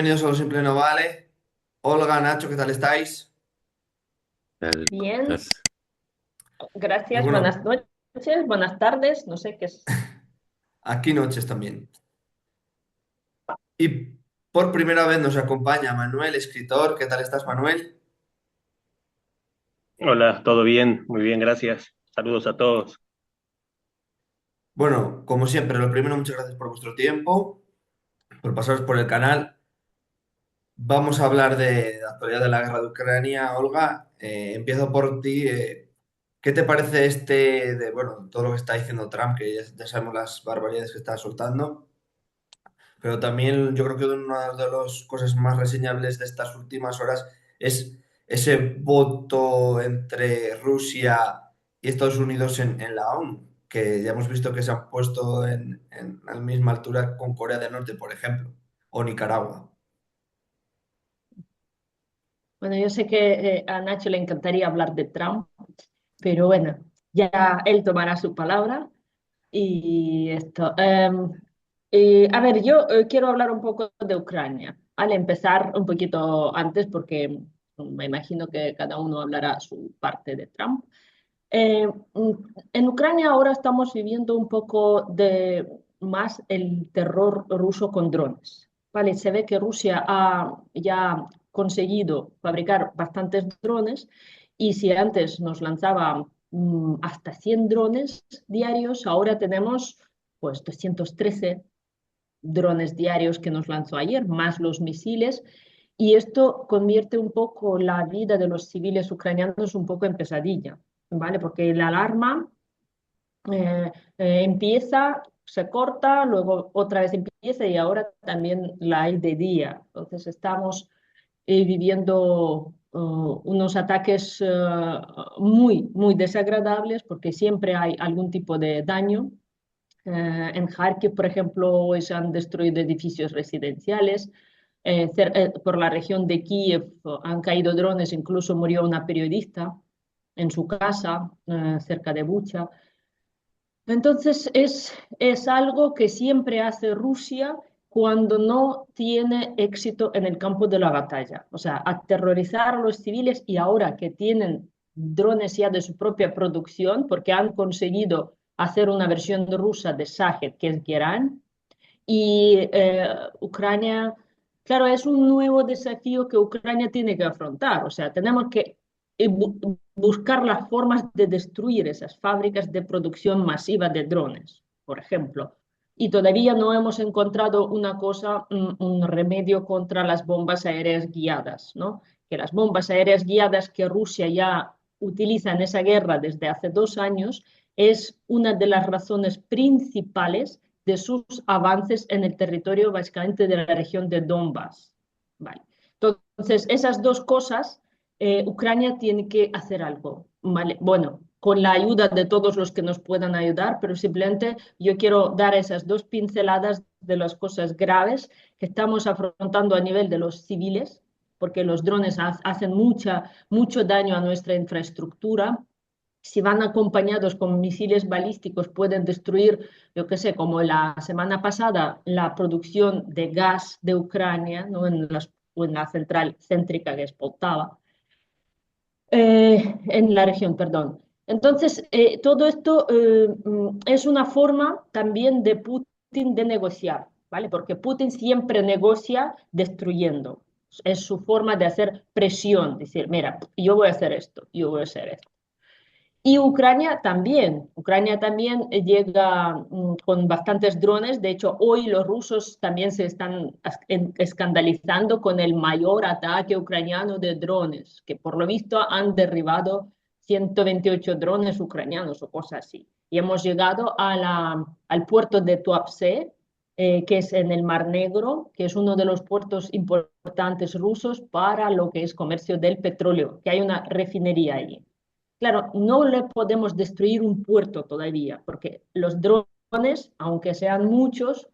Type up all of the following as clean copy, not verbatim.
bienvenidos a Lo Simple No Vale. Olga, Nacho, ¿qué tal estáis? Tal, Bien, tas- gracias, buenas Bueno, noches, buenas tardes, no sé qué es. aquí noches también. Y por primera vez nos acompaña Manuel, escritor. ¿Qué tal estás, Manuel? Hola, todo bien, muy bien, gracias. Saludos a todos. Bueno, como siempre, lo primero, muchas gracias por vuestro tiempo, por pasaros por el canal. Vamos a hablar de la actualidad de la guerra de Ucrania. Olga, empiezo por ti. ¿Qué te parece bueno, todo lo que está diciendo Trump, que ya sabemos las barbaridades que está soltando? Pero también yo creo que una de las cosas más reseñables de estas últimas horas es ese voto entre Rusia y Estados Unidos en la ONU, que ya hemos visto que se han puesto en la misma altura con Corea del Norte, por ejemplo, o Nicaragua. Bueno, yo sé que a Nacho le encantaría hablar de Trump, pero bueno, ya él tomará su palabra y esto. A ver, yo quiero hablar un poco de Ucrania, al empezar un poquito antes, porque me imagino que cada uno hablará su parte de Trump. Eh, mm, en Ucrania ahora estamos viviendo un poco de más el terror ruso con drones. Vale, se ve que Rusia ha ya conseguido fabricar bastantes drones y si antes nos lanzaba hasta 100 drones diarios, ahora tenemos pues 213 drones diarios que nos lanzó ayer, más los misiles. Y esto convierte un poco la vida de los civiles ucranianos un poco en pesadilla, ¿vale? Porque la alarma empieza, se corta, luego otra vez empieza y ahora también la hay de día. Entonces estamos viviendo unos ataques muy desagradables porque siempre hay algún tipo de daño. En Kharkiv, por ejemplo, hoy se han destruido edificios residenciales. Por la región de Kiev han caído drones, incluso murió una periodista en su casa, cerca de Bucha. Entonces es algo que siempre hace Rusia cuando no tiene éxito en el campo de la batalla. O sea, aterrorizar a los civiles y ahora que tienen drones ya de su propia producción, porque han conseguido hacer una versión rusa de Shahed, que es Gerán, y Ucrania, claro, es un nuevo desafío que Ucrania tiene que afrontar. O sea, tenemos que buscar las formas de destruir esas fábricas de producción masiva de drones, por ejemplo. Y todavía no hemos encontrado una cosa, un remedio contra las bombas aéreas guiadas, ¿no? Que las bombas aéreas guiadas que Rusia ya utiliza en esa guerra desde hace 2 años es una de las razones principales de sus avances en el territorio básicamente de la región de Donbass. Vale. Entonces, esas dos cosas, Ucrania tiene que hacer algo. ¿Vale? Bueno, con la ayuda de todos los que nos puedan ayudar, pero simplemente yo quiero dar esas dos pinceladas de las cosas graves que estamos afrontando a nivel de los civiles, porque los drones hacen mucho daño a nuestra infraestructura. Si van acompañados con misiles balísticos, pueden destruir, yo qué sé, como la semana pasada, la producción de gas de Ucrania, ¿no? O en la central céntrica que es Poltava, en la región, perdón. Entonces, todo esto es una forma también de Putin de negociar, ¿vale? Porque Putin siempre negocia destruyendo. Es su forma de hacer presión, decir, mira, yo voy a hacer esto, yo voy a hacer esto. Y Ucrania también llega con bastantes drones. De hecho, hoy los rusos también se están escandalizando con el mayor ataque ucraniano de drones, que por lo visto han derribado 128 drones ucranianos o cosas así. Y hemos llegado al puerto de Tuapse, que es en el Mar Negro, que es uno de los puertos importantes rusos para lo que es comercio del petróleo, que hay una refinería allí. Claro, no le podemos destruir un puerto todavía, porque los drones, aunque sean muchos,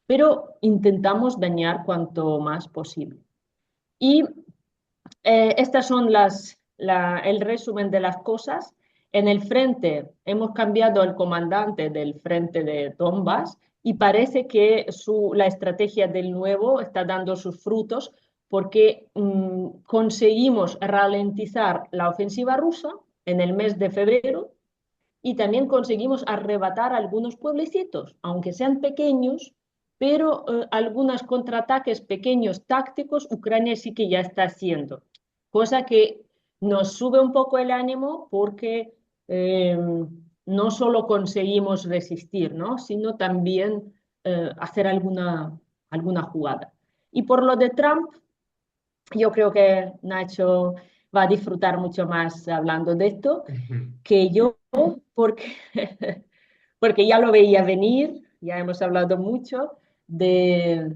pero intentamos dañar cuanto más posible. Y estas son el resumen de las cosas. En el frente hemos cambiado el comandante del frente de Donbass y parece que la estrategia del nuevo está dando sus frutos porque conseguimos ralentizar la ofensiva rusa en el mes de febrero y también conseguimos arrebatar algunos pueblecitos, aunque sean pequeños, pero algunos contraataques pequeños tácticos Ucrania sí que ya está haciendo, cosa que nos sube un poco el ánimo porque eh, no solo conseguimos resistir, ¿no? Sino también hacer alguna jugada. Y por lo de Trump, yo creo que Nacho va a disfrutar mucho más hablando de esto que yo, porque, porque ya lo veía venir, ya hemos hablado mucho de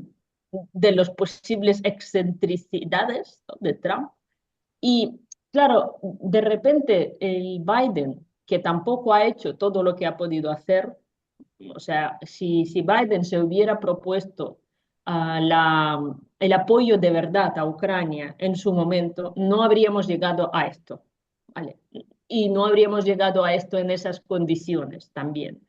los posibles excentricidades, ¿no?, de Trump. Y claro, de repente el Biden, que tampoco ha hecho todo lo que ha podido hacer, o sea, si Biden se hubiera propuesto el apoyo de verdad a Ucrania en su momento, no habríamos llegado a esto, ¿vale? Y no habríamos llegado a esto en esas condiciones también,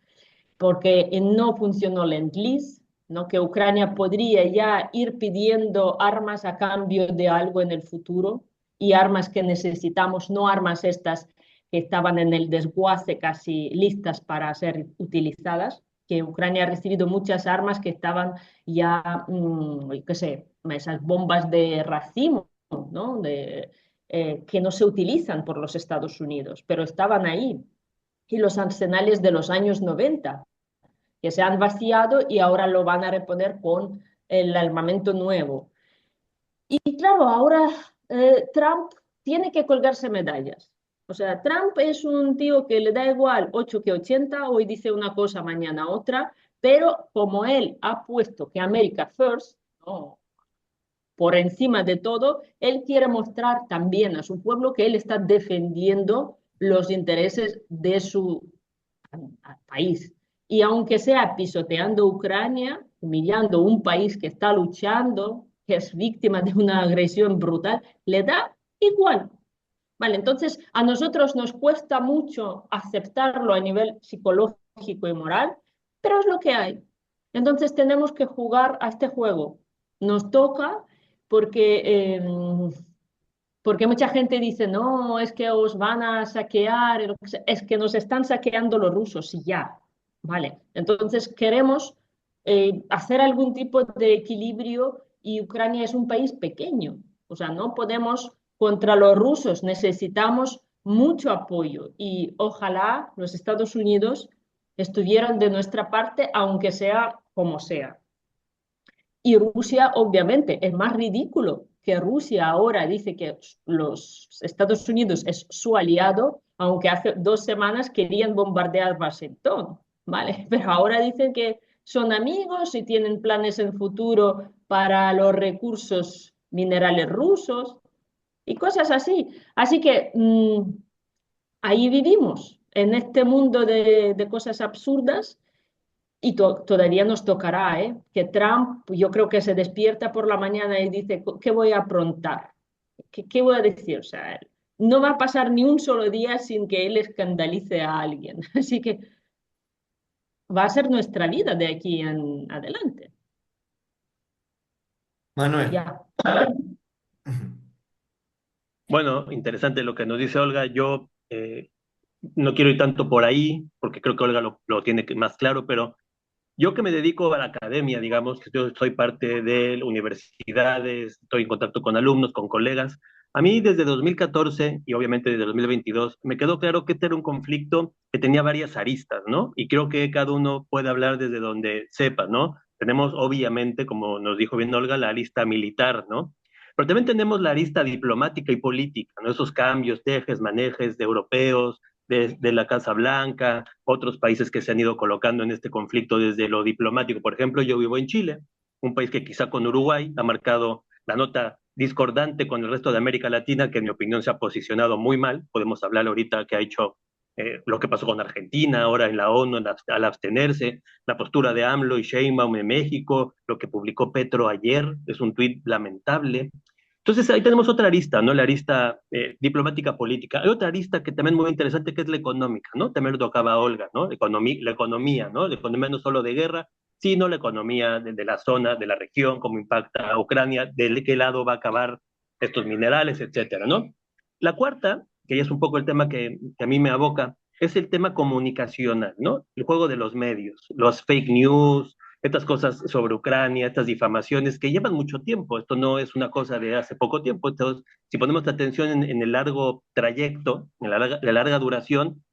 porque no funcionó Lend-Lease, ¿no? Que Ucrania podría ya ir pidiendo armas a cambio de algo en el futuro y armas que necesitamos, no armas estas que estaban en el desguace casi listas para ser utilizadas, que Ucrania ha recibido muchas armas que estaban ya, qué sé, esas bombas de racimo, ¿no? Que no se utilizan por los Estados Unidos, pero estaban ahí. Y los arsenales de los años 90 que se han vaciado y ahora lo van a reponer con el armamento nuevo. Y claro, ahora Trump tiene que colgarse medallas. O sea, Trump es un tío que le da igual 8 que 80, hoy dice una cosa, mañana otra, pero como él ha puesto que America First, ¿no?, por encima de todo, él quiere mostrar también a su pueblo que él está defendiendo los intereses de su país. Y aunque sea pisoteando Ucrania, humillando un país que está luchando, que es víctima de una agresión brutal, le da igual. Vale, entonces a nosotros nos cuesta mucho aceptarlo a nivel psicológico y moral, pero es lo que hay. Entonces tenemos que jugar a este juego. Nos toca porque porque mucha gente dice, no, es que os van a saquear, es que nos están saqueando los rusos y ya, ¿vale? Entonces queremos hacer algún tipo de equilibrio y Ucrania es un país pequeño, o sea, no podemos contra los rusos, necesitamos mucho apoyo y ojalá los Estados Unidos estuvieran de nuestra parte, aunque sea como sea. Y Rusia, obviamente, es más ridículo que Rusia ahora dice que los Estados Unidos es su aliado, aunque hace 2 semanas querían bombardear Washington, ¿vale? Pero ahora dicen que son amigos y tienen planes en futuro para los recursos minerales rusos y cosas así. Así que ahí vivimos, en este mundo de cosas absurdas y todavía nos tocará, ¿eh? Que Trump, yo creo que se despierta por la mañana y dice, ¿qué voy a aprontar? ¿Qué voy a decir? O sea, no va a pasar ni un solo día sin que él escandalice a alguien. Así que va a ser nuestra vida de aquí en adelante. Manuel. Ya. Bueno, interesante lo que nos dice Olga. Yo no quiero ir tanto por ahí, porque creo que Olga lo tiene más claro, pero yo que me dedico a la academia, digamos, que yo soy parte de universidades, estoy en contacto con alumnos, con colegas. A mí desde 2014 y obviamente desde 2022 me quedó claro que este era un conflicto que tenía varias aristas, ¿no? Y creo que cada uno puede hablar desde donde sepa, ¿no? Tenemos obviamente, como nos dijo bien Olga, la arista militar, ¿no? Pero también tenemos la arista diplomática y política, ¿no? Esos cambios, tejes, manejes de europeos, de la Casa Blanca, otros países que se han ido colocando en este conflicto desde lo diplomático. Por ejemplo, yo vivo en Chile, un país que quizá con Uruguay ha marcado la nota discordante con el resto de América Latina, que en mi opinión se ha posicionado muy mal. Podemos hablar ahorita que ha hecho lo que pasó con Argentina, ahora en la ONU, al abstenerse, la postura de AMLO y Sheinbaum en México, lo que publicó Petro ayer, es un tuit lamentable. Entonces ahí tenemos otra arista, ¿no? La arista diplomática política. Hay otra arista que también es muy interesante, que es la económica, ¿no? También lo tocaba Olga, ¿no? La economía, ¿no? La economía no solo de guerra, sino la economía de la zona, de la región, cómo impacta a Ucrania, de qué lado va a acabar estos minerales, etcétera, ¿no? La cuarta, que ya es un poco el tema que a mí me aboca, es el tema comunicacional, ¿no? El juego de los medios, los fake news, estas cosas sobre Ucrania, estas difamaciones que llevan mucho tiempo. Esto no es una cosa de hace poco tiempo. Entonces, si ponemos la atención en el largo trayecto, en la larga duración,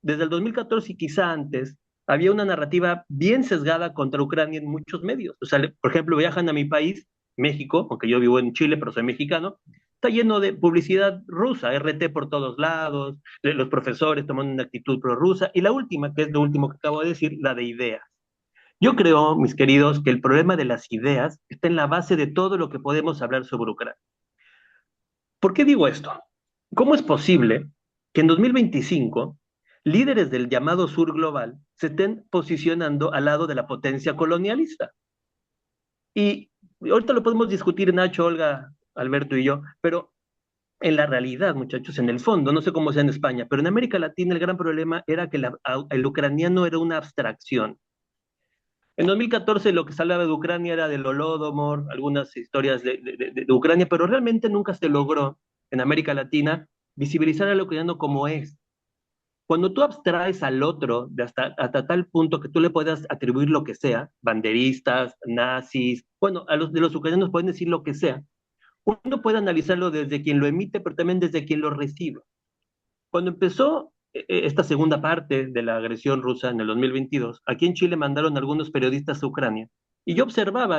desde el 2014 y quizá antes, había una narrativa bien sesgada contra Ucrania en muchos medios. O sea, por ejemplo, viajan a mi país, México, aunque yo vivo en Chile, pero soy mexicano, está lleno de publicidad rusa, RT por todos lados, los profesores tomando una actitud prorrusa, y la última, que es lo último que acabo de decir, la de ideas. Yo creo, mis queridos, que el problema de las ideas está en la base de todo lo que podemos hablar sobre Ucrania. ¿Por qué digo esto? ¿Cómo es posible que en 2025 líderes del llamado sur global se estén posicionando al lado de la potencia colonialista? Y ahorita lo podemos discutir Nacho, Olga, Alberto y yo, pero en la realidad, muchachos, en el fondo, no sé cómo sea en España, pero en América Latina el gran problema era que el ucraniano era una abstracción. En 2014 lo que se hablaba de Ucrania era del Holodomor, algunas historias de Ucrania, pero realmente nunca se logró en América Latina visibilizar al ucraniano como es. Cuando tú abstraes al otro hasta tal punto que tú le puedas atribuir lo que sea, banderistas, nazis, bueno, de los ucranianos pueden decir lo que sea, uno puede analizarlo desde quien lo emite, pero también desde quien lo recibe. Cuando empezó esta segunda parte de la agresión rusa en el 2022, aquí en Chile mandaron algunos periodistas a Ucrania. Y yo observaba,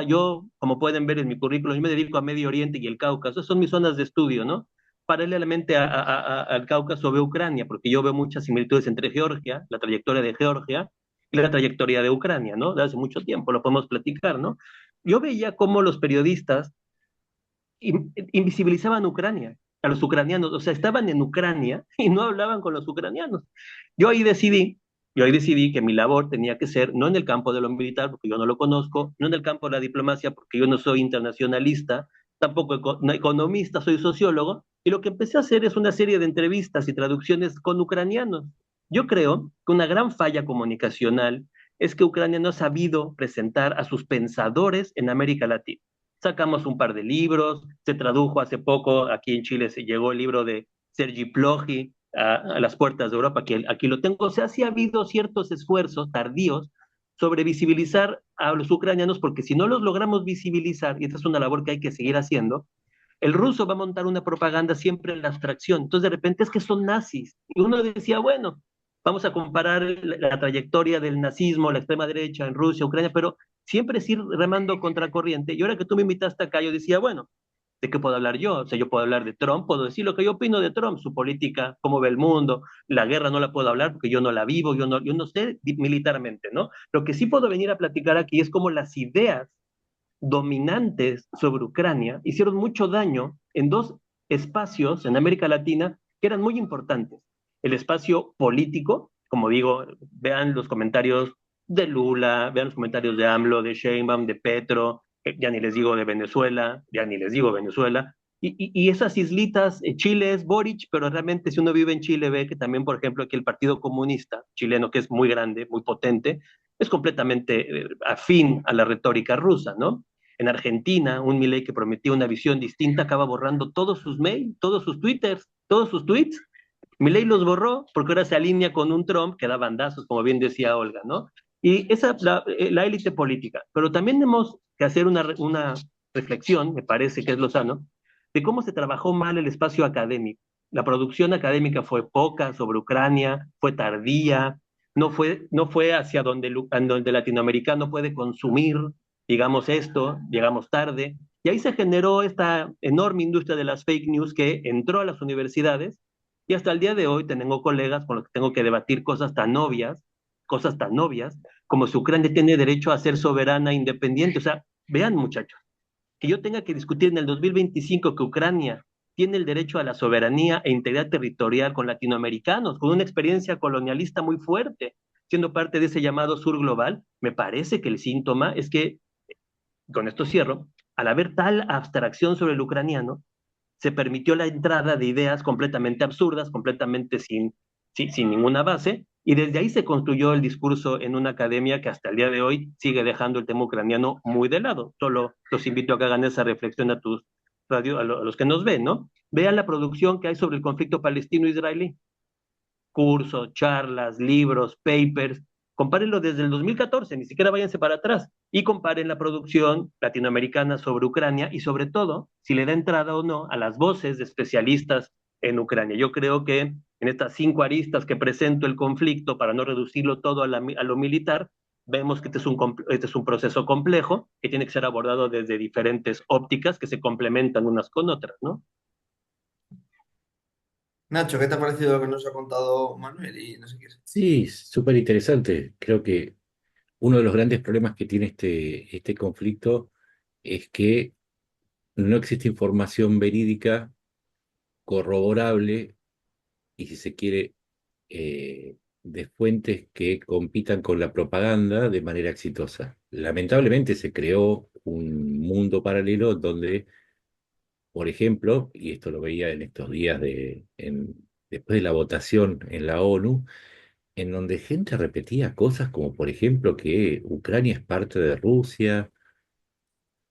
como pueden ver en mi currículum, yo me dedico a Medio Oriente y el Cáucaso, esas son mis zonas de estudio, ¿no? Paralelamente al Cáucaso veo Ucrania, porque yo veo muchas similitudes entre Georgia, la trayectoria de Georgia, y la trayectoria de Ucrania, ¿no? De hace mucho tiempo, lo podemos platicar, ¿no? Yo veía cómo los periodistas invisibilizaban a Ucrania, a los ucranianos, o sea, estaban en Ucrania y no hablaban con los ucranianos. Yo ahí decidí, yo ahí decidí que mi labor tenía que ser no en el campo de lo militar, porque yo no lo conozco, no en el campo de la diplomacia, porque yo no soy internacionalista, tampoco no economista, soy sociólogo, y lo que empecé a hacer es una serie de entrevistas y traducciones con ucranianos. Yo creo que una gran falla comunicacional es que Ucrania no ha sabido presentar a sus pensadores en América Latina. Sacamos un par de libros, se tradujo hace poco, aquí en Chile se llegó el libro de Sergi Ploji a las puertas de Europa, aquí lo tengo. O sea, sí ha habido ciertos esfuerzos tardíos sobre visibilizar a los ucranianos, porque si no los logramos visibilizar, y esta es una labor que hay que seguir haciendo, el ruso va a montar una propaganda siempre en la abstracción. Entonces, de repente es que son nazis. Y uno decía, bueno, vamos a comparar la trayectoria del nazismo, la extrema derecha en Rusia, Ucrania, pero siempre es ir remando contra corriente. Y ahora que tú me invitaste acá, yo decía, bueno, ¿de qué puedo hablar yo? O sea, yo puedo hablar de Trump, puedo decir lo que yo opino de Trump, su política, cómo ve el mundo, la guerra no la puedo hablar porque yo no la vivo, yo no sé militarmente, ¿no? Lo que sí puedo venir a platicar aquí es cómo las ideas dominantes sobre Ucrania hicieron mucho daño en dos espacios en América Latina que eran muy importantes. El espacio político, como digo, vean los comentarios de Lula, vean los comentarios de AMLO, de Sheinbaum, de Petro, ya ni les digo de Venezuela, ya ni les digo Venezuela, y esas islitas, Chile es Boric, pero realmente si uno vive en Chile ve que también, por ejemplo, aquí el Partido Comunista chileno, que es muy grande, muy potente, es completamente afín a la retórica rusa, ¿no? En Argentina, un Milei que prometía una visión distinta acaba borrando todos sus mails, todos sus twitters, todos sus tweets. Milei los borró porque ahora se alinea con un Trump que da bandazos, como bien decía Olga, ¿no? Y esa es la élite política. Pero también tenemos que hacer una reflexión, me parece que es lo sano, de cómo se trabajó mal el espacio académico. La producción académica fue poca sobre Ucrania, fue tardía, no fue hacia donde el latinoamericano puede consumir, digamos, esto, llegamos tarde. Y ahí se generó esta enorme industria de las fake news que entró a las universidades y hasta el día de hoy tengo colegas con los que tengo que debatir cosas tan obvias, como si Ucrania tiene derecho a ser soberana e independiente. O sea, vean muchachos, que yo tenga que discutir en el 2025 que Ucrania tiene el derecho a la soberanía e integridad territorial con latinoamericanos, con una experiencia colonialista muy fuerte, siendo parte de ese llamado sur global, me parece que el síntoma es que, con esto cierro, al haber tal abstracción sobre el ucraniano, se permitió la entrada de ideas completamente absurdas, completamente sin ninguna base, y desde ahí se construyó el discurso en una academia que hasta el día de hoy sigue dejando el tema ucraniano muy de lado. Solo los invito a que hagan esa reflexión a tus radio, a los que nos ven, ¿no? Vean la producción que hay sobre el conflicto palestino-israelí, cursos, charlas, libros, papers, compárenlo desde el 2014, ni siquiera váyanse para atrás, y comparen la producción latinoamericana sobre Ucrania y sobre todo si le da entrada o no a las voces de especialistas en Ucrania. Yo creo que en estas 5 aristas que presento el conflicto, para no reducirlo todo a lo militar, vemos que este es un proceso complejo que tiene que ser abordado desde diferentes ópticas que se complementan unas con otras, ¿no? Nacho, ¿qué te ha parecido lo que nos ha contado Manuel? Y no sé qué es. Sí, súper interesante. Creo que uno de los grandes problemas que tiene este conflicto es que no existe información verídica, corroborable y, si se quiere, de fuentes que compitan con la propaganda de manera exitosa. Lamentablemente se creó un mundo paralelo donde, por ejemplo, y esto lo veía en estos días después de la votación en la ONU, en donde gente repetía cosas como, por ejemplo, que Ucrania es parte de Rusia,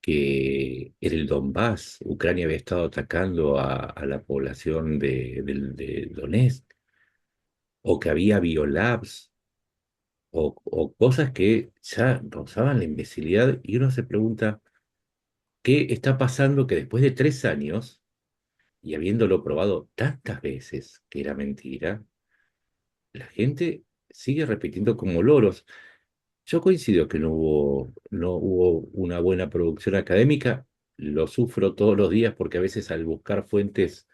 que en el Donbass Ucrania había estado atacando a la población de Donetsk, o que había biolabs, o cosas que ya rozaban la imbecilidad, y uno se pregunta, ¿qué está pasando que después de 3 años, y habiéndolo probado tantas veces que era mentira, la gente sigue repitiendo como loros? Yo coincido que no hubo una buena producción académica, lo sufro todos los días porque a veces, al buscar fuentes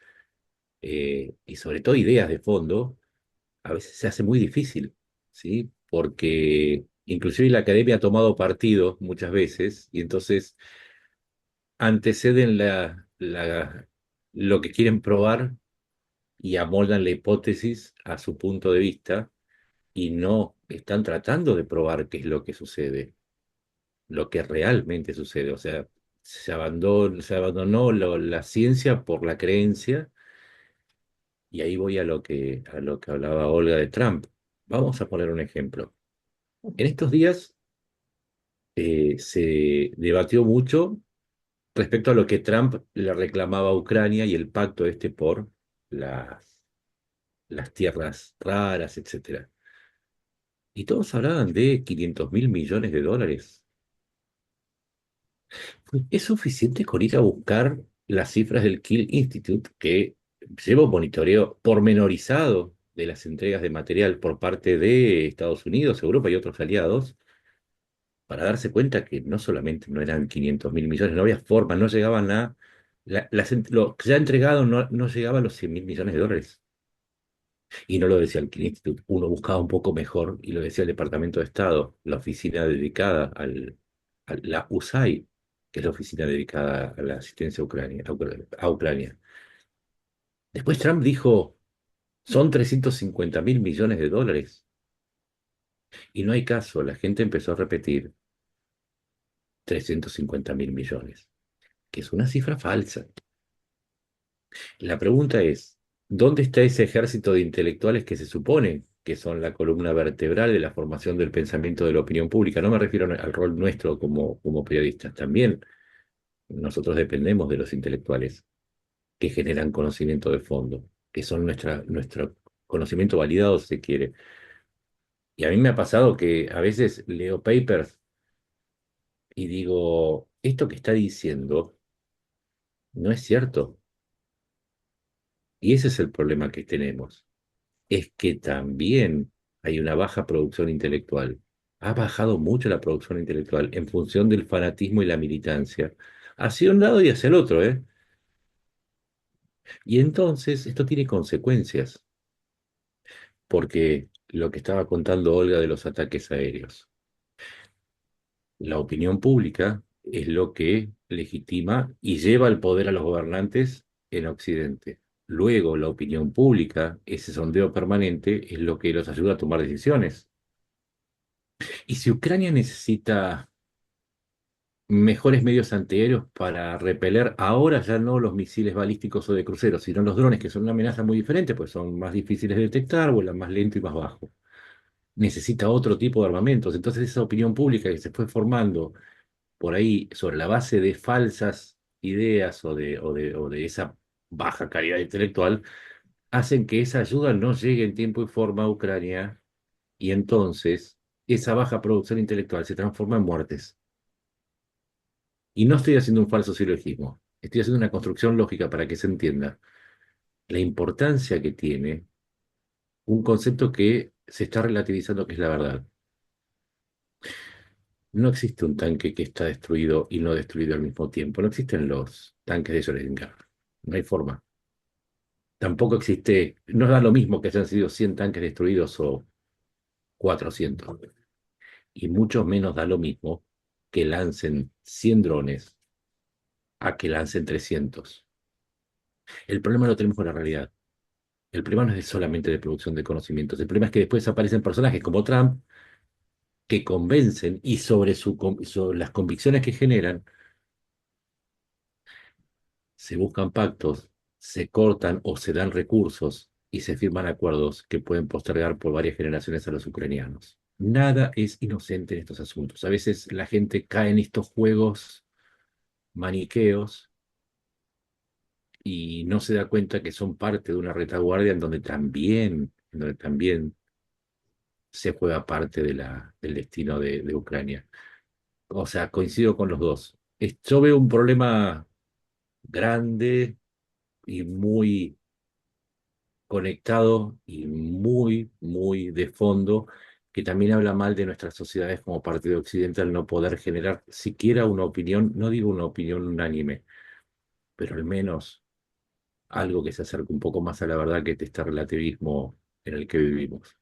y sobre todo ideas de fondo, a veces se hace muy difícil, ¿sí? Porque inclusive la academia ha tomado partido muchas veces y entonces anteceden lo que quieren probar y amoldan la hipótesis a su punto de vista, y no están tratando de probar qué es lo que sucede, lo que realmente sucede. O sea, se abandonó la ciencia por la creencia, y ahí voy a lo que hablaba Olga de Trump. Vamos a poner un ejemplo. En estos días se debatió mucho respecto a lo que Trump le reclamaba a Ucrania y el pacto este por las tierras raras, etcétera. Y todos hablaban de 500.000 millones de dólares. ¿Es suficiente con ir a buscar las cifras del Kiel Institute, que lleva un monitoreo pormenorizado de las entregas de material por parte de Estados Unidos, Europa y otros aliados, para darse cuenta que no solamente no eran 500.000 millones, no había forma, no llegaban lo que ya entregado no llegaba a los 100.000 millones de dólares? Y no lo decía el Kiel Institute, uno buscaba un poco mejor y lo decía el Departamento de Estado, la oficina dedicada a la USAID, que es la oficina dedicada a la asistencia a Ucrania. Después Trump dijo, son 350.000 millones de dólares. Y no hay caso, la gente empezó a repetir 350.000 millones, que es una cifra falsa. La pregunta es, ¿dónde está ese ejército de intelectuales que se supone que son la columna vertebral de la formación del pensamiento de la opinión pública? No me refiero al rol nuestro como periodistas. También nosotros dependemos de los intelectuales que generan conocimiento de fondo, que son nuestro conocimiento validado, si se quiere. Y a mí me ha pasado que a veces leo papers y digo, esto que está diciendo no es cierto. Y ese es el problema que tenemos. Es que también hay una baja producción intelectual. Ha bajado mucho la producción intelectual en función del fanatismo y la militancia, hacia un lado y hacia el otro, ¿eh? Y entonces esto tiene consecuencias, porque lo que estaba contando Olga de los ataques aéreos, la opinión pública es lo que legitima y lleva el poder a los gobernantes en Occidente. Luego, la opinión pública, ese sondeo permanente, es lo que los ayuda a tomar decisiones. Y si Ucrania necesita mejores medios antiaéreos para repeler ahora ya no los misiles balísticos o de cruceros, sino los drones, que son una amenaza muy diferente, pues son más difíciles de detectar, vuelan más lento y más bajo. Necesita otro tipo de armamentos. Entonces esa opinión pública que se fue formando por ahí sobre la base de falsas ideas o de esa baja calidad intelectual, hacen que esa ayuda no llegue en tiempo y forma a Ucrania y entonces esa baja producción intelectual se transforma en muertes. Y no estoy haciendo un falso silogismo, estoy haciendo una construcción lógica para que se entienda la importancia que tiene un concepto que se está relativizando, que es la verdad. No existe un tanque que está destruido y no destruido al mismo tiempo. No existen los tanques de Schrödinger. No hay forma. Tampoco existe, no da lo mismo que hayan sido 100 tanques destruidos o 400. Y mucho menos da lo mismo que lancen 100 drones a que lancen 300. El problema lo tenemos con la realidad. El problema no es solamente de producción de conocimientos. El problema es que después aparecen personajes como Trump que convencen y sobre las convicciones que generan se buscan pactos, se cortan o se dan recursos y se firman acuerdos que pueden postergar por varias generaciones a los ucranianos. Nada es inocente en estos asuntos. A veces la gente cae en estos juegos maniqueos y no se da cuenta que son parte de una retaguardia en donde también se juega parte del destino de Ucrania. O sea, coincido con los dos. Yo veo un problema grande y muy conectado y muy, muy de fondo, que también habla mal de nuestras sociedades como parte de Occidente al no poder generar siquiera una opinión, no digo una opinión unánime, pero al menos algo que se acerque un poco más a la verdad que este relativismo en el que vivimos.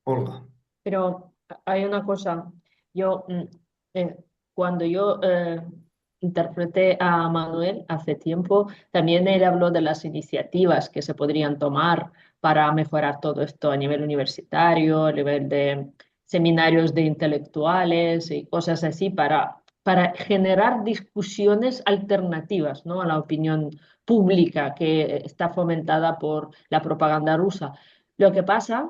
Olga. Pero hay una cosa, yo eh, cuando yo interpreté a Manuel hace tiempo, también él habló de las iniciativas que se podrían tomar para mejorar todo esto a nivel universitario, a nivel de seminarios de intelectuales y cosas así para generar discusiones alternativas, ¿no?, a la opinión pública que está fomentada por la propaganda rusa. Lo que pasa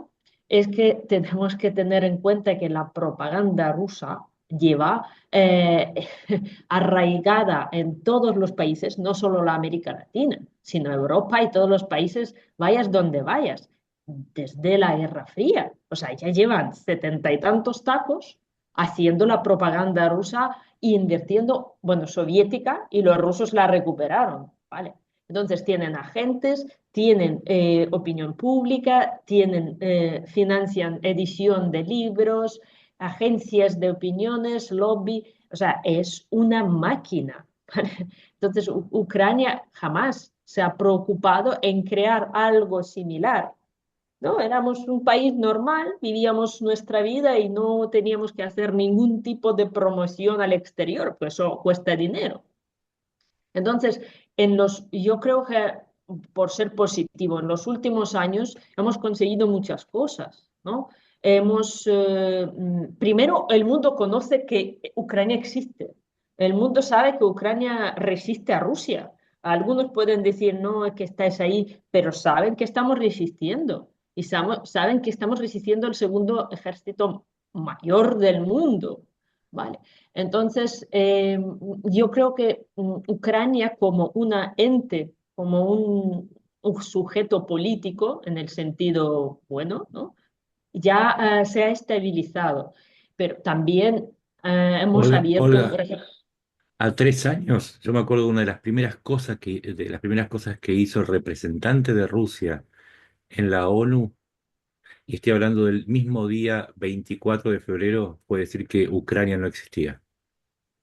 es que tenemos que tener en cuenta que la propaganda rusa lleva arraigada en todos los países, no solo la América Latina, sino Europa y todos los países, vayas donde vayas, desde la Guerra Fría. O sea, ya llevan 70 y tantos tacos haciendo la propaganda rusa e invirtiendo, bueno, soviética, y los rusos la recuperaron, ¿vale? Entonces tienen agentes, tienen opinión pública, financian edición de libros, agencias de opiniones, lobby, o sea, es una máquina. ¿Vale? Entonces, Ucrania jamás se ha preocupado en crear algo similar, ¿no? Éramos un país normal, vivíamos nuestra vida y no teníamos que hacer ningún tipo de promoción al exterior, pues eso cuesta dinero. Entonces, yo creo que, por ser positivo, en los últimos años hemos conseguido muchas cosas, ¿no? Primero, el mundo conoce que Ucrania existe. El mundo sabe que Ucrania resiste a Rusia. Algunos pueden decir, no, es que estáis ahí, pero saben que estamos resistiendo y saben que estamos resistiendo el segundo ejército mayor del mundo, ¿vale? Entonces, yo creo que Ucrania como una ente, como un sujeto político, en el sentido bueno, ¿no?, ya se ha estabilizado. Pero también hemos Olga, abierto, por Olga, ejemplo, a 3 años, yo me acuerdo de una de las primeras cosas que hizo el representante de Rusia en la ONU, y estoy hablando del mismo día 24 de febrero, fue decir que Ucrania no existía.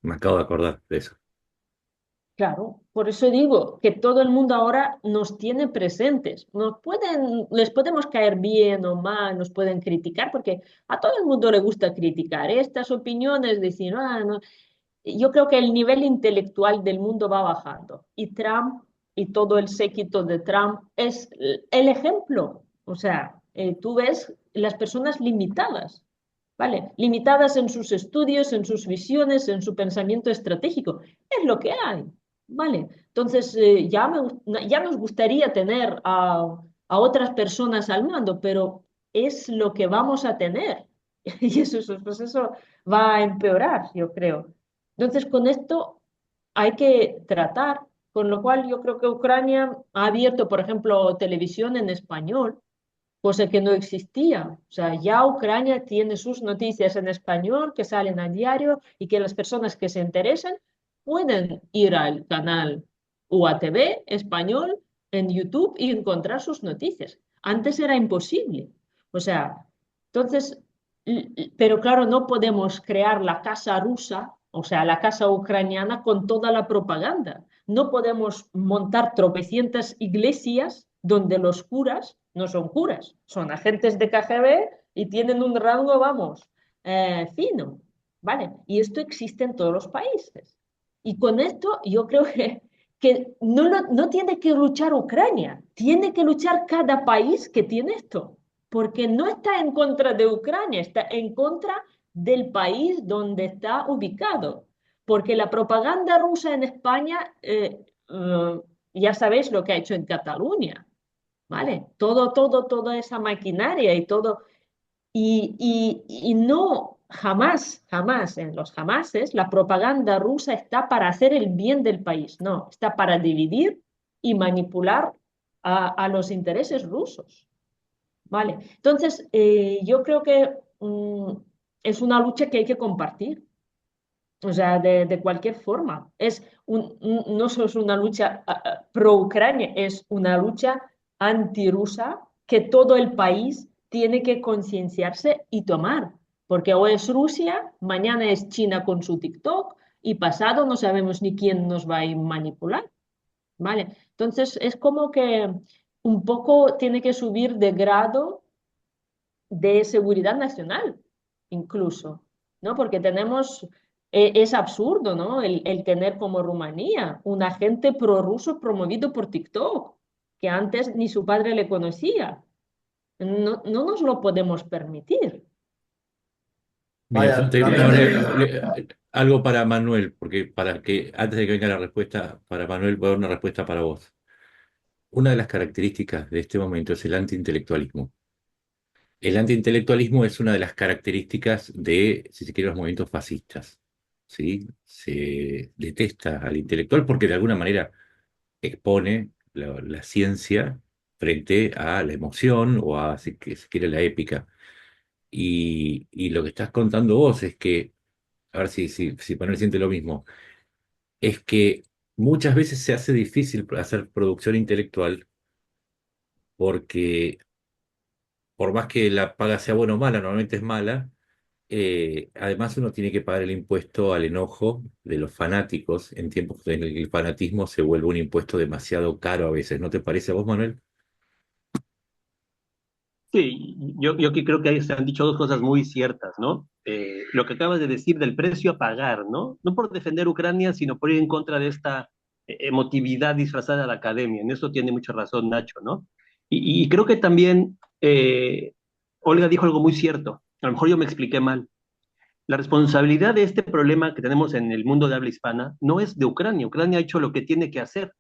Me acabo de acordar de eso. claro, por eso digo que todo el mundo ahora nos tiene presentes. Les podemos caer bien o mal, nos pueden criticar, porque a todo el mundo le gusta criticar estas opiniones, decir, ah, no. Yo creo que el nivel intelectual del mundo va bajando y Trump y todo el séquito de Trump es el ejemplo. O sea, tú ves las personas limitadas. ¿vale? Limitadas en sus estudios, en sus visiones, en su pensamiento estratégico. Es lo que hay, ¿vale? Entonces, ya nos gustaría tener a otras personas al mando, pero es lo que vamos a tener. Y pues eso va a empeorar, yo creo. Entonces, con esto hay que tratar, con lo cual yo creo que Ucrania ha abierto, por ejemplo, televisión en español, cosa que no existía. O sea, ya Ucrania tiene sus noticias en español que salen a diario y que las personas que se interesen pueden ir al canal UATV español en YouTube y encontrar sus noticias. Antes era imposible. O sea, entonces, pero claro, no podemos crear la casa rusa, o sea, la casa ucraniana con toda la propaganda. No podemos montar tropecientas iglesias donde los curas no son curas, son agentes de KGB y tienen un rango, vamos, fino, ¿vale? Y esto existe en todos los países. Y con esto yo creo que no tiene que luchar Ucrania, tiene que luchar cada país que tiene esto, porque no está en contra de Ucrania, está en contra del país donde está ubicado. Porque la propaganda rusa en España, ya sabéis lo que ha hecho en Cataluña, ¿vale? Toda esa maquinaria y todo. Y no, jamás en los jamases, la propaganda rusa está para hacer el bien del país, no, está para dividir y manipular a los intereses rusos, ¿vale? Entonces, yo creo que es una lucha que hay que compartir. O sea, de cualquier forma. No solo es una lucha pro-Ucrania, es una lucha antirrusa que todo el país tiene que concienciarse y tomar. Porque hoy es Rusia, mañana es China con su TikTok y pasado no sabemos ni quién nos va a manipular. ¿Vale? Entonces es como que un poco tiene que subir de grado de seguridad nacional, incluso, ¿no? Porque tenemos, es absurdo, ¿no? El tener como Rumanía un agente prorruso promovido por TikTok, que antes ni su padre le conocía. No nos lo podemos permitir. Mira, Vaya, también te digo. algo para Manuel, porque para que antes de que venga la respuesta para Manuel, voy a dar una respuesta para vos. Una de las características de este momento es el antiintelectualismo. El antiintelectualismo es una de las características de, si se quiere, los movimientos fascistas. ¿Sí? Se detesta al intelectual porque de alguna manera expone la ciencia frente a la emoción o a, si se quiere, la épica. Y lo que estás contando vos es que, a ver si Manuel siente lo mismo, es que muchas veces se hace difícil hacer producción intelectual porque por más que la paga sea buena o mala, normalmente es mala, además uno tiene que pagar el impuesto al enojo de los fanáticos en tiempos en el que el fanatismo se vuelve un impuesto demasiado caro a veces. ¿No te parece a vos, Manuel? Sí, yo aquí creo que ahí se han dicho dos cosas muy ciertas, ¿no? Lo que acabas de decir del precio a pagar, ¿no? No por defender Ucrania, sino por ir en contra de esta emotividad disfrazada de la academia. En eso tiene mucha razón Nacho, ¿no? Y creo que también Olga dijo algo muy cierto. A lo mejor yo me expliqué mal. La responsabilidad de este problema que tenemos en el mundo de habla hispana no es de Ucrania. Ucrania ha hecho lo que tiene que hacer.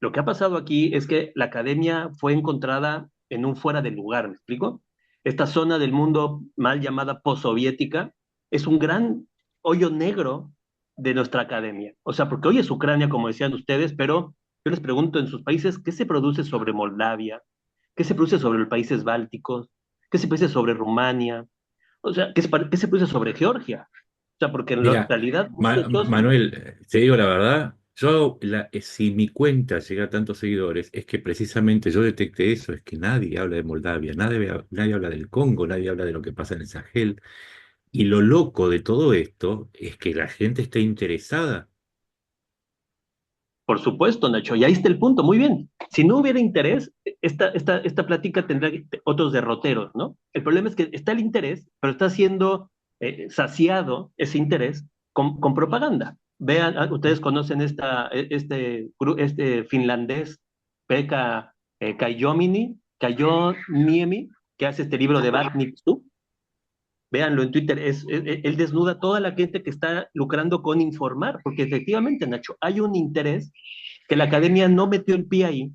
Lo que ha pasado aquí es que la academia fue encontrada en un fuera de lugar, ¿me explico? Esta zona del mundo mal llamada postsoviética es un gran hoyo negro de nuestra academia. O sea, porque hoy es Ucrania, como decían ustedes, pero yo les pregunto en sus países, ¿qué se produce sobre Moldavia? ¿Qué se produce sobre los países bálticos? ¿Qué se produce sobre Rumania? O sea, ¿qué se produce sobre Georgia? O sea, porque en la Mira, realidad muchos Manuel, te digo la verdad, si mi cuenta llega a tantos seguidores, es que precisamente yo detecté eso, es que nadie habla de Moldavia, nadie habla del Congo, nadie habla de lo que pasa en el Sahel. Y lo loco de todo esto es que la gente está interesada. por supuesto, Nacho, y ahí está el punto, muy bien. Si no hubiera interés, esta plática tendrá otros derroteros, ¿no? El problema es que está el interés, pero está siendo saciado ese interés con propaganda. Vean, ustedes conocen este finlandés, Pekka Kajomini, Kajoniemi, que hace este libro de Batnik. véanlo en Twitter, él desnuda a toda la gente que está lucrando con informar, porque efectivamente, Nacho, hay un interés que la academia no metió el pie ahí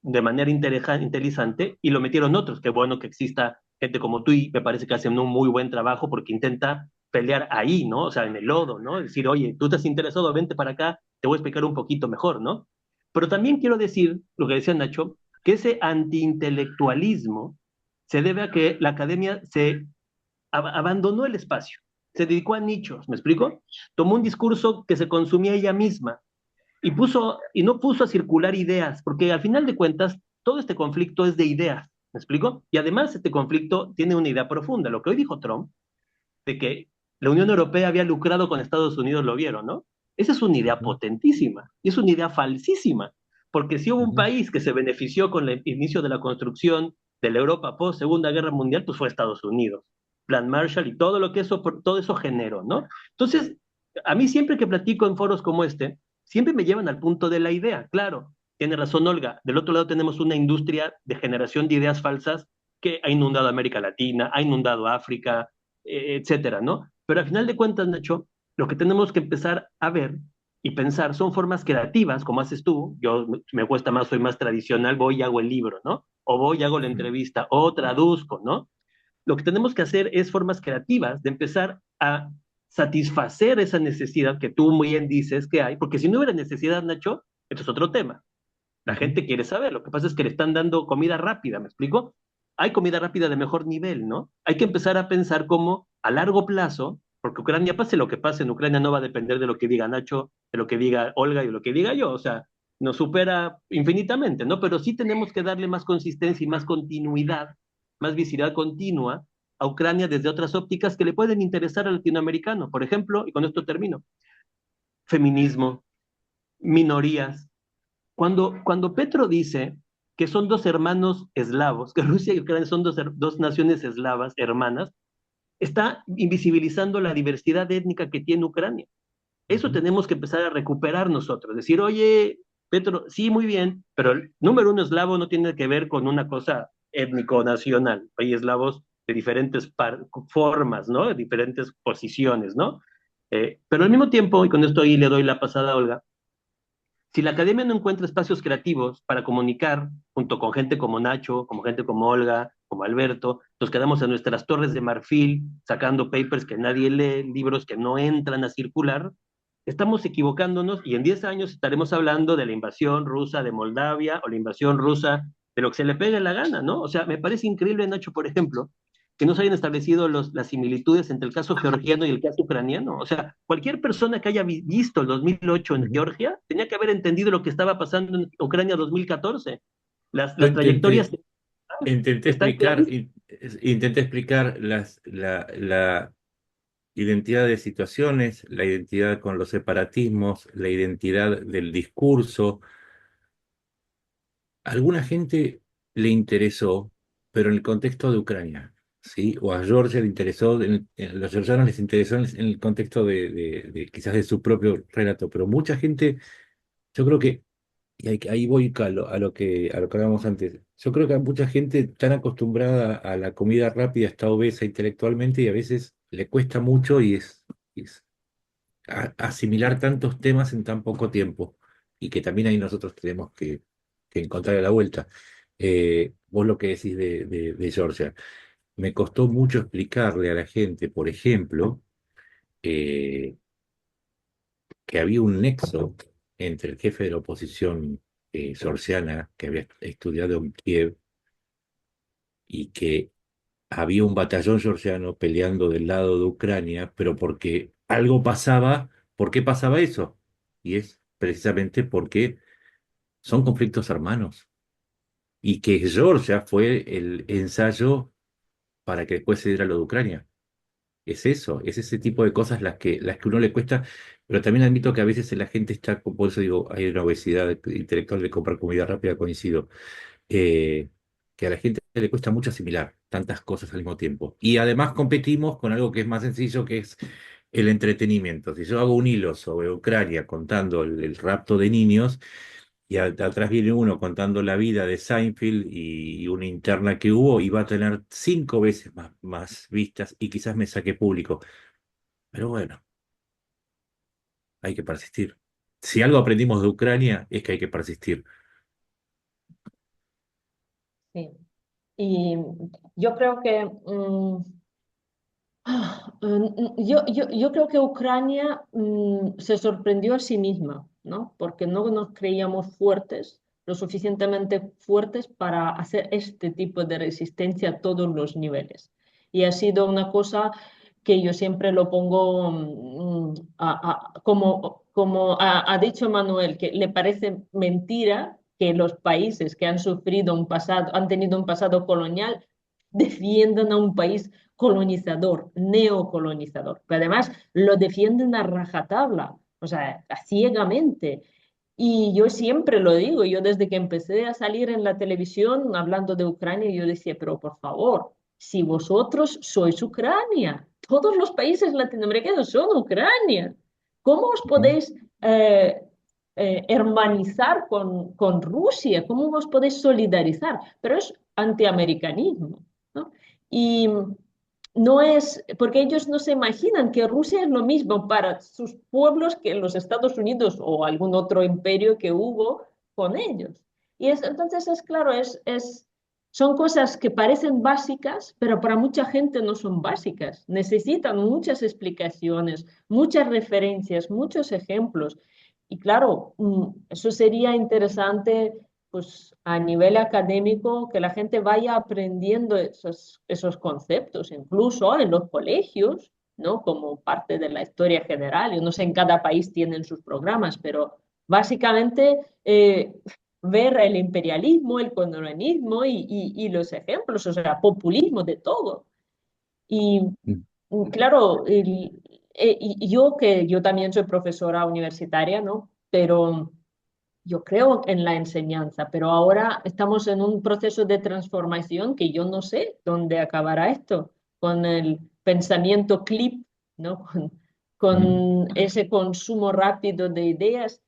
de manera interesante y lo metieron otros. Qué bueno que exista gente como tú y me parece que hacen un muy buen trabajo porque intenta pelear ahí, ¿no? O sea, en el lodo, ¿no? Decir, oye, tú te has interesado, vente para acá, te voy a explicar un poquito mejor, ¿no? Pero también quiero decir, lo que decía Nacho, que ese antiintelectualismo se debe a que la academia se abandonó el espacio, se dedicó a nichos, ¿me explico? Tomó un discurso que se consumía ella misma y no puso a circular ideas, porque al final de cuentas todo este conflicto es de ideas, ¿me explico? Y además este conflicto tiene una idea profunda, lo que hoy dijo Trump, de que la Unión Europea había lucrado con Estados Unidos, lo vieron, ¿no? Esa es una idea Ujú, potentísima, y es una idea falsísima, porque si hubo un ujú. país que se benefició con el inicio de la construcción de la Europa post Segunda Guerra Mundial, pues fue Estados Unidos. Plan Marshall y todo lo que todo eso generó, ¿no? Entonces, a mí siempre que platico en foros como este, siempre me llevan al punto de la idea. Claro, tiene razón Olga. Del otro lado tenemos una industria de generación de ideas falsas que ha inundado América Latina, ha inundado África, etcétera, ¿no? Pero al final de cuentas, Nacho, lo que tenemos que empezar a ver y pensar son formas creativas, como haces tú. Yo me cuesta más, soy más tradicional, voy y hago el libro, ¿no? O voy y hago la Ujú. entrevista, o traduzco, ¿no? Lo que tenemos que hacer es formas creativas de empezar a satisfacer esa necesidad que tú muy bien dices que hay, porque si no hubiera necesidad, Nacho, esto es otro tema. La Ujú. gente quiere saber, lo que pasa es que le están dando comida rápida, ¿me explico? Hay comida rápida de mejor nivel, ¿no? Hay que empezar a pensar cómo a largo plazo, porque Ucrania, pase lo que pase, en Ucrania no va a depender de lo que diga Nacho, de lo que diga Olga y de lo que diga yo, o sea, nos supera infinitamente, ¿no? Pero sí tenemos que darle más consistencia y más continuidad, más visibilidad continua a Ucrania desde otras ópticas que le pueden interesar al latinoamericano. Por ejemplo, y con esto termino, feminismo, minorías, cuando Petro dice que son dos hermanos eslavos, que Rusia y Ucrania son dos naciones eslavas hermanas, está invisibilizando la diversidad étnica que tiene Ucrania. Eso Ujú. tenemos que empezar a recuperar nosotros. Decir, oye, Petro, sí, muy bien, pero el número uno eslavo no tiene que ver con una cosa étnico-nacional. Hay eslavos de diferentes formas, ¿no? De diferentes posiciones, ¿no? Pero al mismo tiempo, y con esto ahí le doy la pasada a Olga, si la academia no encuentra espacios creativos para comunicar junto con gente como Nacho, como gente como Olga, como Alberto, nos quedamos en nuestras torres de marfil sacando papers que nadie lee, libros que no entran a circular, estamos equivocándonos y en 10 años estaremos hablando de la invasión rusa de Moldavia o la invasión rusa de lo que se le pegue la gana, ¿no? O sea, me parece increíble, Nacho, por ejemplo, que no se hayan establecido las similitudes entre el caso georgiano y el caso ucraniano. O sea, cualquier persona que haya visto el 2008 en Ujú. Georgia tenía que haber entendido lo que estaba pasando en Ucrania 2014. Yo Las trayectorias están clarísimas. intenté explicar la identidad de situaciones, la identidad con los separatismos, la identidad del discurso. A alguna gente le interesó, pero en el contexto de Ucrania, ¿sí? O a Georgia le interesó, a los georgianos les interesó en el contexto quizás de su propio relato, pero mucha gente, yo creo que, y ahí voy a lo que hablábamos antes, yo creo que hay mucha gente tan acostumbrada a la comida rápida, está obesa intelectualmente y a veces le cuesta mucho y es asimilar tantos temas en tan poco tiempo y que también ahí nosotros tenemos que encontrar la vuelta. Vos lo que decís de Georgia, me costó mucho explicarle a la gente, por ejemplo, eh, que había un nexo entre el jefe de la oposición georgiana que había estudiado en Kiev y que había un batallón georgiano peleando del lado de Ucrania, pero porque algo pasaba. ¿Por qué pasaba eso? Y es precisamente porque son conflictos hermanos y que Georgia fue el ensayo para que después se diera lo de Ucrania. Es eso, es ese tipo de cosas las que uno le cuesta, pero también admito que a veces la gente está, por eso digo, hay una obesidad intelectual de comprar comida rápida, coincido, eh, que a la gente le cuesta mucho asimilar tantas cosas al mismo tiempo. Y además competimos con algo que es más sencillo, que es el entretenimiento. Si yo hago un hilo sobre Ucrania contando el rapto de niños, y atrás viene uno contando la vida de Seinfeld y una interna que hubo y va a tener 5 veces más vistas y quizás me saque público. Pero bueno, hay que persistir. Si algo aprendimos de Ucrania es que hay que persistir. Sí. Y yo creo que yo creo que Ucrania se sorprendió a sí misma, ¿no? Porque no nos creíamos fuertes, lo suficientemente fuertes para hacer este tipo de resistencia a todos los niveles. Y ha sido una cosa que yo siempre lo pongo como ha dicho Manuel, que le parece mentira que los países que han sufrido un pasado, han tenido un pasado colonial, defiendan a un país colonizador, neocolonizador, pero además lo defienden a rajatabla, o sea, ciegamente. Y yo siempre lo digo, yo desde que empecé a salir en la televisión hablando de Ucrania, yo decía, pero por favor, si vosotros sois Ucrania, todos los países latinoamericanos son Ucrania, ¿cómo os Ujú. podéis hermanizar con Rusia? ¿Cómo os podéis solidarizar? Pero es antiamericanismo, ¿no? Y no es, porque ellos no se imaginan que Rusia es lo mismo para sus pueblos que los Estados Unidos o algún otro imperio que hubo con ellos. Y entonces es claro, son cosas que parecen básicas, pero para mucha gente no son básicas. Necesitan muchas explicaciones, muchas referencias, muchos ejemplos. Y claro, eso sería interesante pues a nivel académico, que la gente vaya aprendiendo esos conceptos, incluso en los colegios, ¿no? Como parte de la historia general. Yo no sé, en cada país tienen sus programas, pero básicamente ver el imperialismo, el colonialismo y los ejemplos, o sea, populismo de todo. Y claro, y yo también soy profesora universitaria, ¿no? Pero yo creo en la enseñanza, pero ahora estamos en un proceso de transformación que yo no sé dónde acabará esto, con el pensamiento clip, ¿no? Ujú. Con ese consumo rápido de ideas,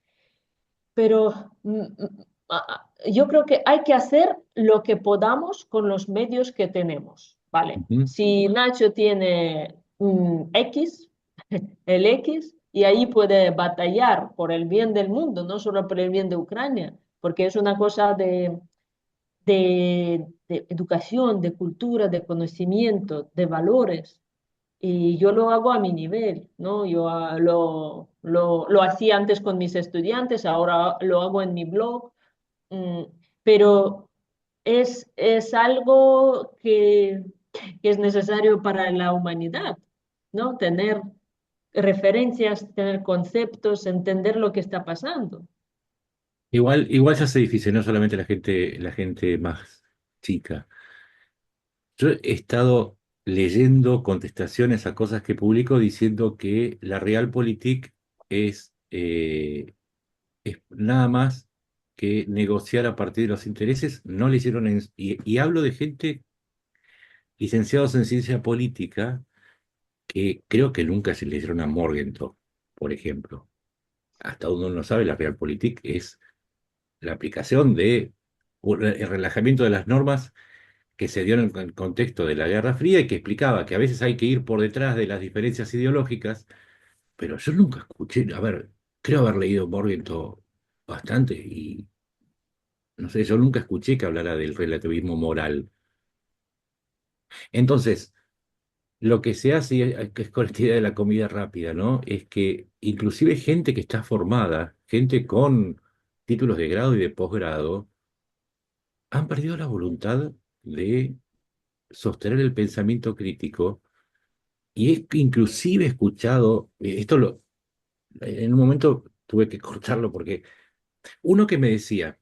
pero yo creo que hay que hacer lo que podamos con los medios que tenemos, ¿vale? Ujú. Si Nacho tiene X, el X, y ahí puede batallar por el bien del mundo, no solo por el bien de Ucrania, porque es una cosa de educación, de cultura, de conocimiento, de valores. Y yo lo hago a mi nivel, ¿no? Yo lo hacía antes con mis estudiantes, ahora lo hago en mi blog, mm, pero es algo que es necesario para la humanidad, ¿no? Tener referencias, tener conceptos, entender lo que está pasando. Igual se hace difícil, no solamente la gente más chica. Yo he estado leyendo contestaciones a cosas que publico diciendo que la Realpolitik es nada más que negociar a partir de los intereses. No le hicieron, y hablo de gente licenciados en ciencia política que creo que nunca se le hicieron a Morgenthau, por ejemplo. Hasta uno no sabe, la Realpolitik es la aplicación el relajamiento de las normas que se dio en el contexto de la Guerra Fría y que explicaba que a veces hay que ir por detrás de las diferencias ideológicas, pero yo nunca escuché, a ver, creo haber leído Morgenthau bastante y no sé, yo nunca escuché que hablara del relativismo moral. Entonces, lo que se hace, que es con esta idea de la comida rápida, ¿no? Es que inclusive gente que está formada, gente con títulos de grado y de posgrado, han perdido la voluntad de sostener el pensamiento crítico y he inclusive escuchado, en un momento tuve que cortarlo porque uno que me decía,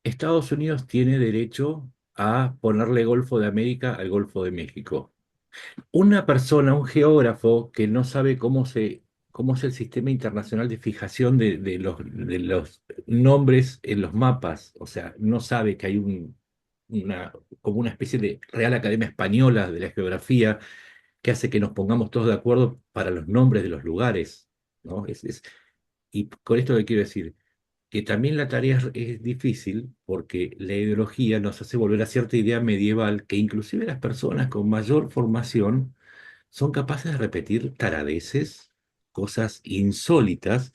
Estados Unidos tiene derecho a ponerle Golfo de América al Golfo de México. Una persona, un geógrafo que no sabe cómo es el sistema internacional de fijación de los nombres en los mapas, o sea, no sabe que hay como una especie de Real Academia Española de la Geografía que hace que nos pongamos todos de acuerdo para los nombres de los lugares, ¿no? Y con esto que quiero decir, que también la tarea es difícil porque la ideología nos hace volver a cierta idea medieval que inclusive las personas con mayor formación son capaces de repetir taradeces, cosas insólitas.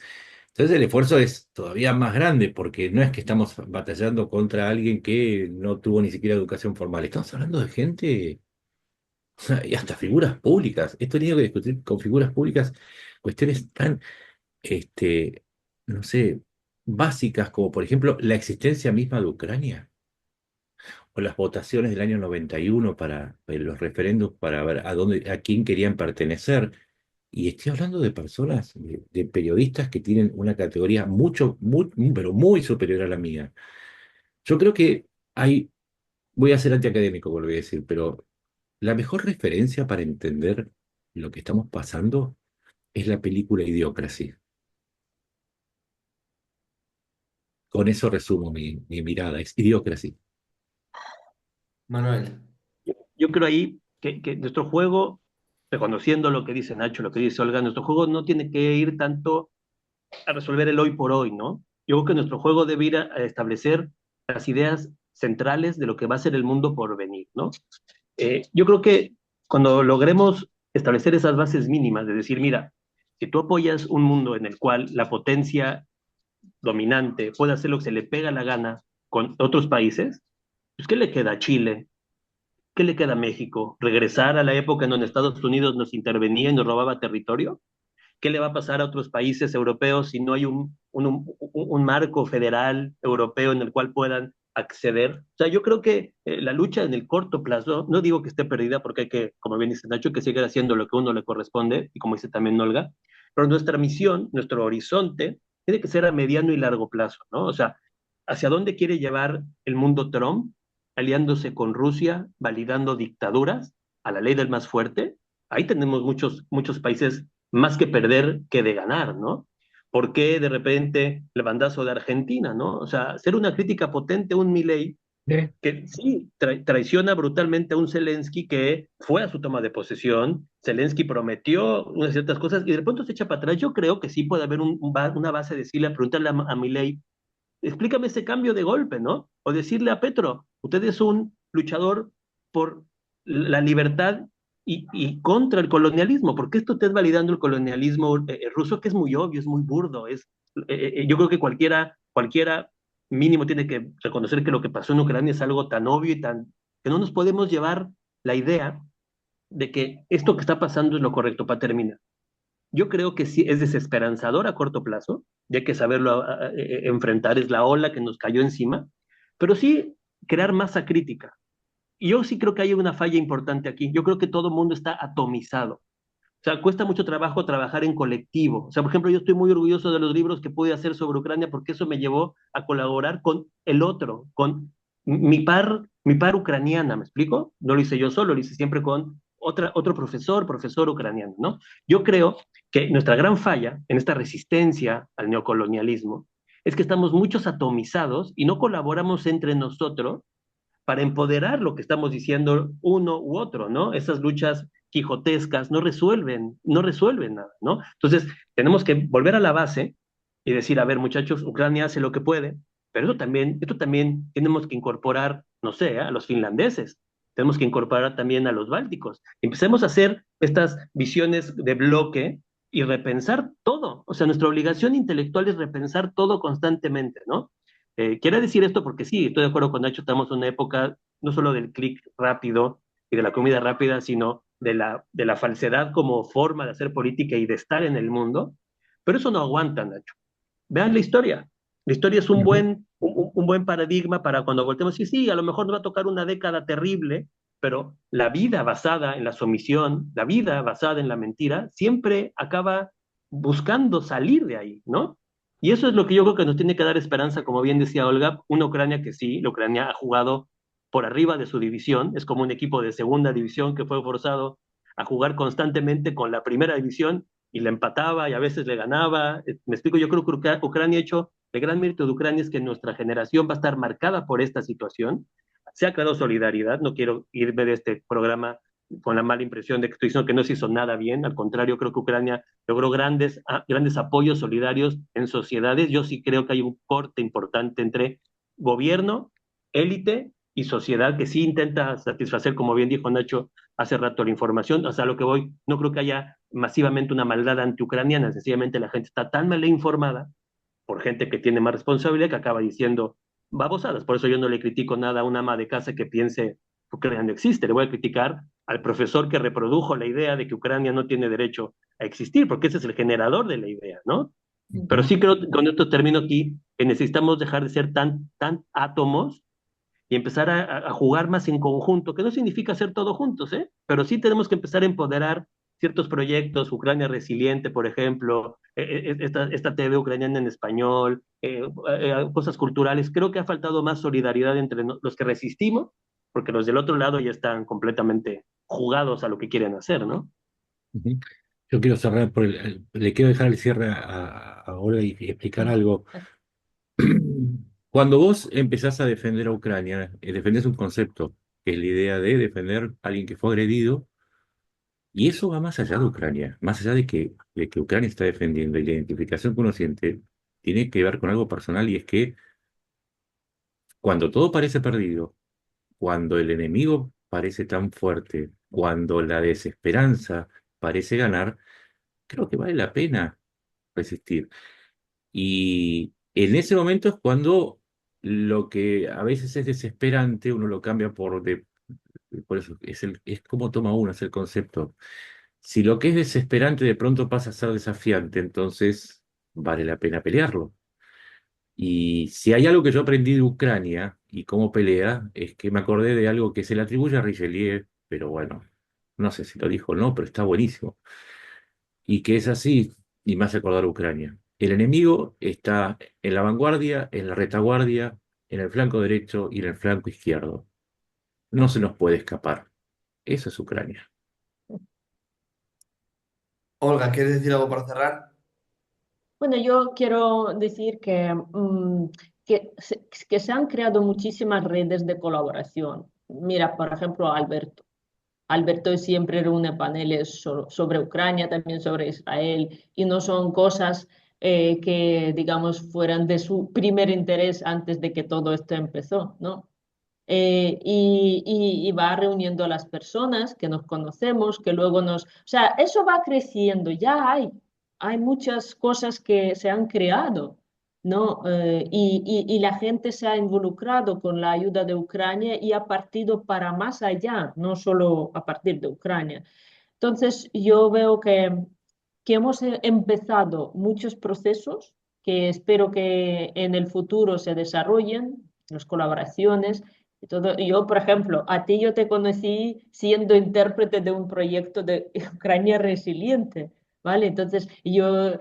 Entonces el esfuerzo es todavía más grande porque no es que estamos batallando contra alguien que no tuvo ni siquiera educación formal, estamos hablando de gente y hasta figuras públicas. He tenido que discutir con figuras públicas cuestiones tan, este, no sé, básicas como por ejemplo la existencia misma de Ucrania o las votaciones del año 91 para los referendos para ver a quién querían pertenecer. Y estoy hablando de personas, de periodistas que tienen una categoría pero muy superior a la mía. Yo creo que voy a ser antiacadémico, volví a decir, pero la mejor referencia para entender lo que estamos pasando es la película Idiocracy. Con eso resumo mi mirada, es Idiocracy. Manuel. Yo creo ahí que nuestro juego, reconociendo lo que dice Nacho, lo que dice Olga, nuestro juego no tiene que ir tanto a resolver el hoy por hoy, ¿no? Yo creo que nuestro juego debe ir a establecer las ideas centrales de lo que va a ser el mundo por venir, ¿no? Yo creo que cuando logremos establecer esas bases mínimas, de decir, mira, si tú apoyas un mundo en el cual la potencia dominante puede hacer lo que se le pega la gana con otros países, pues ¿qué le queda a Chile? ¿Qué le queda a México? ¿Regresar a la época en donde Estados Unidos nos intervenía y nos robaba territorio? ¿Qué le va a pasar a otros países europeos si no hay un marco federal europeo en el cual puedan acceder? O sea, yo creo que la lucha en el corto plazo, no digo que esté perdida porque hay que, como bien dice Nacho, que seguir haciendo lo que a uno le corresponde, y como dice también Olga, pero nuestra misión, nuestro horizonte, tiene que ser a mediano y largo plazo, ¿no? O sea, ¿hacia dónde quiere llevar el mundo Trump? Aliándose con Rusia, validando dictaduras a la ley del más fuerte. Ahí tenemos muchos países más que perder que de ganar, ¿no? ¿Por qué de repente el bandazo de Argentina, ¿no? O sea, ser una crítica potente a un Milei ¿Eh? que sí traiciona brutalmente a un Zelensky que fue a su toma de posesión. Zelensky prometió unas ciertas cosas y de pronto se echa para atrás. Yo creo que sí puede haber una base de decirle, preguntarle a Milei, explícame ese cambio de golpe, ¿no? O decirle a Petro, usted es un luchador por la libertad y contra el colonialismo, porque esto usted validando el colonialismo ruso, que es muy obvio, es muy burdo, yo creo que cualquiera mínimo tiene que reconocer que lo que pasó en Ucrania es algo tan obvio y tan, que no nos podemos llevar la idea de que esto que está pasando es lo correcto para terminar. Yo creo que sí es desesperanzador a corto plazo, y hay que saberlo enfrentar, es la ola que nos cayó encima, pero sí crear masa crítica. Y yo sí creo que hay una falla importante aquí. Yo creo que todo el mundo está atomizado. O sea, cuesta mucho trabajo trabajar en colectivo. O sea, por ejemplo, yo estoy muy orgulloso de los libros que pude hacer sobre Ucrania porque eso me llevó a colaborar con el otro, con mi par ucraniana, ¿me explico? No lo hice yo solo, lo hice siempre con otro profesor ucraniano, ¿no? Yo creo que nuestra gran falla en esta resistencia al neocolonialismo es que estamos muchos atomizados y no colaboramos entre nosotros para empoderar lo que estamos diciendo uno u otro, ¿no? Esas luchas quijotescas no resuelven nada, ¿no? Entonces, tenemos que volver a la base y decir, a ver, muchachos, Ucrania hace lo que puede, pero esto también tenemos que incorporar, no sé, a los finlandeses, tenemos que incorporar también a los bálticos. Empecemos a hacer estas visiones de bloque y repensar todo. O sea, nuestra obligación intelectual es repensar todo constantemente, ¿no? Quiero decir esto porque sí, estoy de acuerdo con Nacho, estamos en una época no solo del clic rápido y de la comida rápida, sino de la falsedad como forma de hacer política y de estar en el mundo, pero eso no aguanta, Nacho. Vean la historia. La historia es un Ujú. buen paradigma para cuando voltemos y sí, a lo mejor nos va a tocar una década terrible, pero la vida basada en la sumisión, la vida basada en la mentira, siempre acaba buscando salir de ahí, ¿no? Y eso es lo que yo creo que nos tiene que dar esperanza, como bien decía Olga, una Ucrania que sí, la Ucrania ha jugado por arriba de su división, es como un equipo de segunda división que fue forzado a jugar constantemente con la primera división y le empataba y a veces le ganaba. Me explico, yo creo que Ucrania ha hecho, el gran mérito de Ucrania es que nuestra generación va a estar marcada por esta situación. Se ha creado solidaridad, no quiero irme de este programa con la mala impresión de que estoy diciendo que no se hizo nada bien. Al contrario, creo que Ucrania logró grandes apoyos solidarios en sociedades. Yo sí creo que hay un corte importante entre gobierno, élite y sociedad que sí intenta satisfacer, como bien dijo Nacho hace rato, la información. O sea, a lo que voy, no creo que haya masivamente una maldad antiucraniana, sencillamente la gente está tan mal informada por gente que tiene más responsabilidad que acaba diciendo babosadas. Por eso yo no le critico nada a una ama de casa que piense que Ucrania no existe. Le voy a criticar al profesor que reprodujo la idea de que Ucrania no tiene derecho a existir, porque ese es el generador de la idea, ¿no? Pero Ujú. sí creo, con esto termino aquí, que necesitamos dejar de ser tan átomos y empezar a jugar más en conjunto, que no significa hacer todo juntos, ¿eh? Pero sí tenemos que empezar a empoderar ciertos proyectos, Ucrania Resiliente, por ejemplo, esta TV ucraniana en español, cosas culturales. Creo que ha faltado más solidaridad entre los que resistimos, porque los del otro lado ya están completamente jugados a lo que quieren hacer, ¿no? Ujú. Yo quiero cerrar le quiero dejar el cierre a Olga y explicar algo. Cuando vos empezás a defender a Ucrania, defendés un concepto, que es la idea de defender a alguien que fue agredido, y eso va más allá de Ucrania, más allá de que Ucrania está defendiendo, y la identificación que uno siente tiene que ver con algo personal, y es que cuando todo parece perdido, cuando el enemigo parece tan fuerte, cuando la desesperanza parece ganar, creo que vale la pena resistir. Y en ese momento es cuando lo que a veces es desesperante, uno lo cambia por eso, es como toma uno, es el concepto. Si lo que es desesperante de pronto pasa a ser desafiante, entonces vale la pena pelearlo. Y si hay algo que yo aprendí de Ucrania y cómo pelea, es que me acordé de algo que se le atribuye a Richelieu, pero bueno, no sé si lo dijo o no, pero está buenísimo. Y que es así, y me hace acordar a Ucrania. El enemigo está en la vanguardia, en la retaguardia, en el flanco derecho y en el flanco izquierdo. No se nos puede escapar. Eso es Ucrania. Olga, ¿quieres decir algo para cerrar? Bueno, yo quiero decir que se han creado muchísimas redes de colaboración. Mira, por ejemplo, Alberto. Alberto siempre reúne paneles sobre Ucrania, también sobre Israel, y no son cosas que, digamos, fueran de su primer interés antes de que todo esto empezó, ¿no? Y va reuniendo a las personas que nos conocemos, que luego o sea, eso va creciendo, ya hay muchas cosas que se han creado, ¿no? Y la gente se ha involucrado con la ayuda de Ucrania y ha partido para más allá, no solo a partir de Ucrania. Entonces, yo veo que hemos empezado muchos procesos que espero que en el futuro se desarrollen, las colaboraciones y todo. Yo, por ejemplo, a ti yo te conocí siendo intérprete de un proyecto de Ucrania Resiliente, ¿vale? Entonces, yo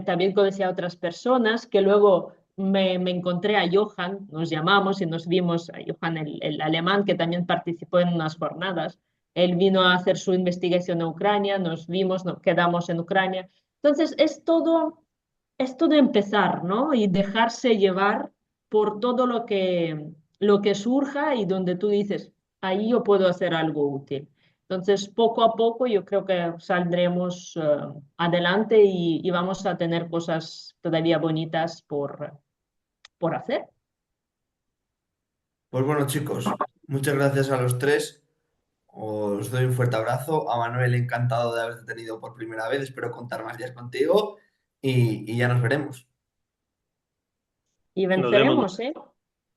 también conocí a otras personas que luego me encontré a Johan, nos llamamos y nos vimos, a Johan, el alemán, que también participó en unas jornadas. Él vino a hacer su investigación en Ucrania, nos vimos, nos quedamos en Ucrania. Entonces, es todo empezar, ¿no? Y dejarse llevar por todo lo que surja y donde tú dices, ahí yo puedo hacer algo útil. Entonces, poco a poco yo creo que saldremos adelante y vamos a tener cosas todavía bonitas por hacer. Pues bueno, chicos, muchas gracias a los tres. Os doy un fuerte abrazo. A Manuel, encantado de haberte tenido por primera vez. Espero contar más días contigo y ya nos veremos. Y Nos vemos, venceremos, ¿eh?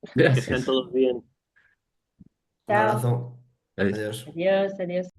que estén Gracias. todos bien. Un Chao. abrazo. Adiós. Adiós. Adiós, adiós.